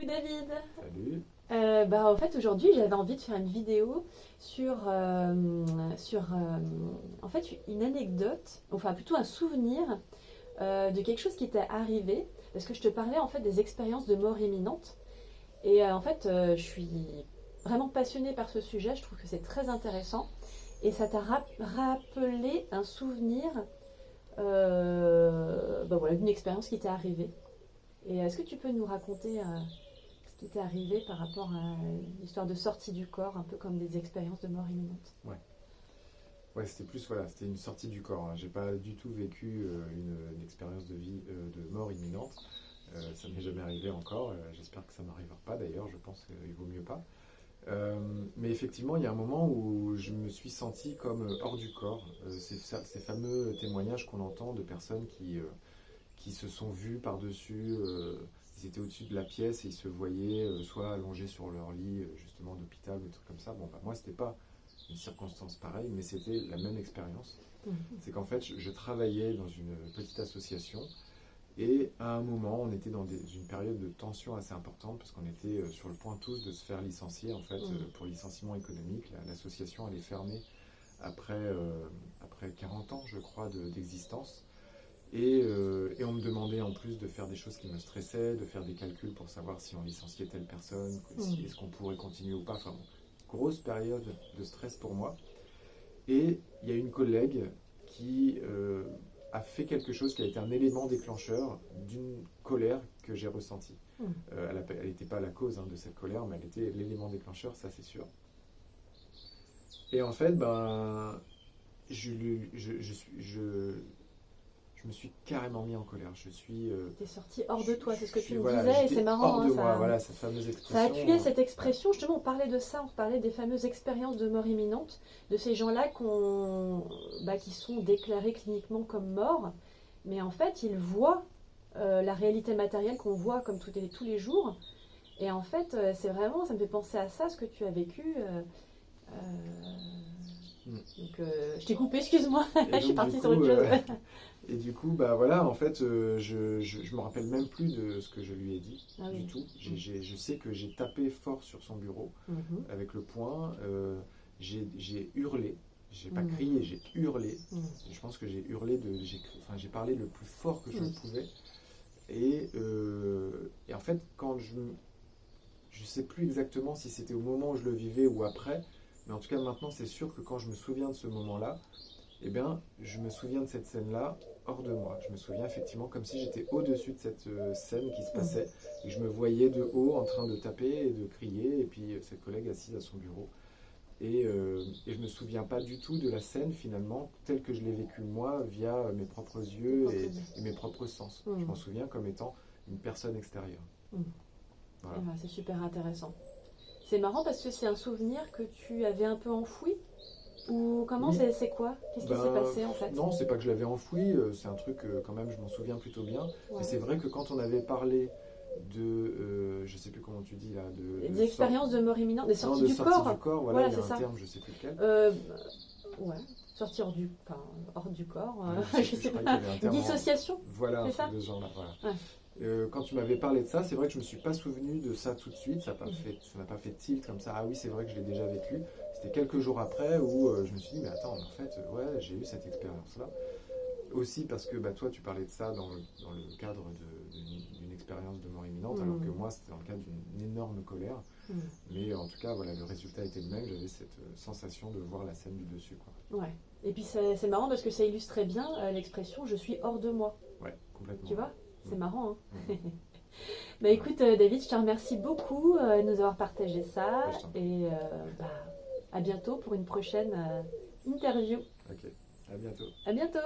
David. Salut. En fait, aujourd'hui, j'avais envie de faire une vidéo sur en fait, une anecdote, enfin plutôt un souvenir de quelque chose qui t'est arrivé, parce que je te parlais en fait des expériences de mort imminente. Et en fait, je suis vraiment passionnée par ce sujet, je trouve que c'est très intéressant. Et ça t'a rappelé un souvenir voilà, d'une expérience qui t'est arrivée. Et est-ce que tu peux nous raconter ce qui t'est arrivé par rapport à l'histoire de sortie du corps, un peu comme des expériences de mort imminente? Ouais, c'était plus, voilà, c'était une sortie du corps, hein. J'ai pas du tout vécu une expérience de vie, de mort imminente. Ça m'est jamais arrivé encore. J'espère que ça m'arrivera pas d'ailleurs. Je pense qu'il vaut mieux pas. Mais effectivement, il y a un moment où je me suis senti comme hors du corps. Ces fameux témoignages qu'on entend de personnes qui se sont vus par-dessus. Ils étaient au-dessus de la pièce et ils se voyaient soit allongés sur leur lit, justement d'hôpital ou des trucs comme ça. Bon, bah, moi, c'était pas une circonstance pareille, mais c'était la même expérience. C'est qu'en fait, je travaillais dans une petite association. Et à un moment, on était dans une période de tension assez importante parce qu'on était sur le point tous de se faire licencier en fait pour licenciement économique. L'association allait fermer après 40 ans, je crois, d'existence. Et on me demandait en plus de faire des choses qui me stressaient, de faire des calculs pour savoir si on licenciait telle personne, est-ce qu'on pourrait continuer ou pas. Enfin, grosse période de stress pour moi. Et il y a une collègue qui a fait quelque chose qui a été un élément déclencheur d'une colère que j'ai ressentie. Elle n'était pas la cause de cette colère, mais elle était l'élément déclencheur, ça c'est sûr. Et en fait, je me suis carrément mis en colère. T'es sorti hors de toi, c'est ce que tu me disais, et c'est marrant. Hors de moi, voilà, cette fameuse expression. Ça a appuyé cette expression, justement, on parlait de ça, on parlait des fameuses expériences de mort imminente, de ces gens-là qui sont déclarés cliniquement comme morts, mais en fait, ils voient la réalité matérielle qu'on voit comme tous les jours, et en fait, c'est vraiment, ça me fait penser à ça, ce que tu as vécu. Donc, je t'ai coupé, excuse-moi, je suis partie sur autre chose. Et du coup, voilà, en fait, je me rappelle même plus de ce que je lui ai dit du tout. Je sais que j'ai tapé fort sur son bureau avec le poing. J'ai hurlé. J'ai pas crié, j'ai hurlé. Je pense que j'ai hurlé, j'ai parlé le plus fort que je pouvais. Et en fait, quand je sais plus exactement si c'était au moment où je le vivais ou après, mais en tout cas maintenant c'est sûr que quand je me souviens de ce moment-là, eh bien, je me souviens de cette scène-là hors de moi. Je me souviens effectivement comme si j'étais au-dessus de cette scène qui se passait et je me voyais de haut en train de taper et de crier et puis cette collègue assise à son bureau. Et je ne me souviens pas du tout de la scène finalement telle que je l'ai vécue moi via mes propres yeux et mes propres sens. Je m'en souviens comme étant une personne extérieure. Voilà. C'est super intéressant. C'est marrant parce que c'est un souvenir que tu avais un peu enfoui. Ou comment Oui. C'est quoi? Qu'est-ce qui s'est passé en fait? Non, c'est pas que je l'avais enfoui, c'est un truc quand même, je m'en souviens plutôt bien. Ouais. Mais c'est vrai que quand on avait parlé de, je sais plus comment tu dis là, des expériences de mort imminente, des sorties du corps. Du corps, voilà, il y a un terme, je sais plus lequel. Ouais, sortir hors du corps, je sais pas. Dissociation. Voilà, un truc de ce genre-là. Voilà. Ouais. Quand tu m'avais parlé de ça, c'est vrai que je ne me suis pas souvenu de ça tout de suite, ça n'a pas fait tilt comme ça, ah oui c'est vrai que je l'ai déjà vécu. C'était quelques jours après où je me suis dit mais attends, en fait ouais, j'ai eu cette expérience-là. Aussi parce que toi tu parlais de ça dans le cadre d'une expérience de mort imminente, alors que moi c'était dans le cadre d'une énorme colère. Mais en tout cas voilà, le résultat était le même, j'avais cette sensation de voir la scène du dessus, quoi. Ouais. Et puis c'est marrant parce que ça illustrait bien l'expression je suis hors de moi. Ouais, complètement. Tu vois? C'est marrant, hein. Écoute, David, je te remercie beaucoup de nous avoir partagé ça. Et à bientôt pour une prochaine interview. Ok, à bientôt. À bientôt.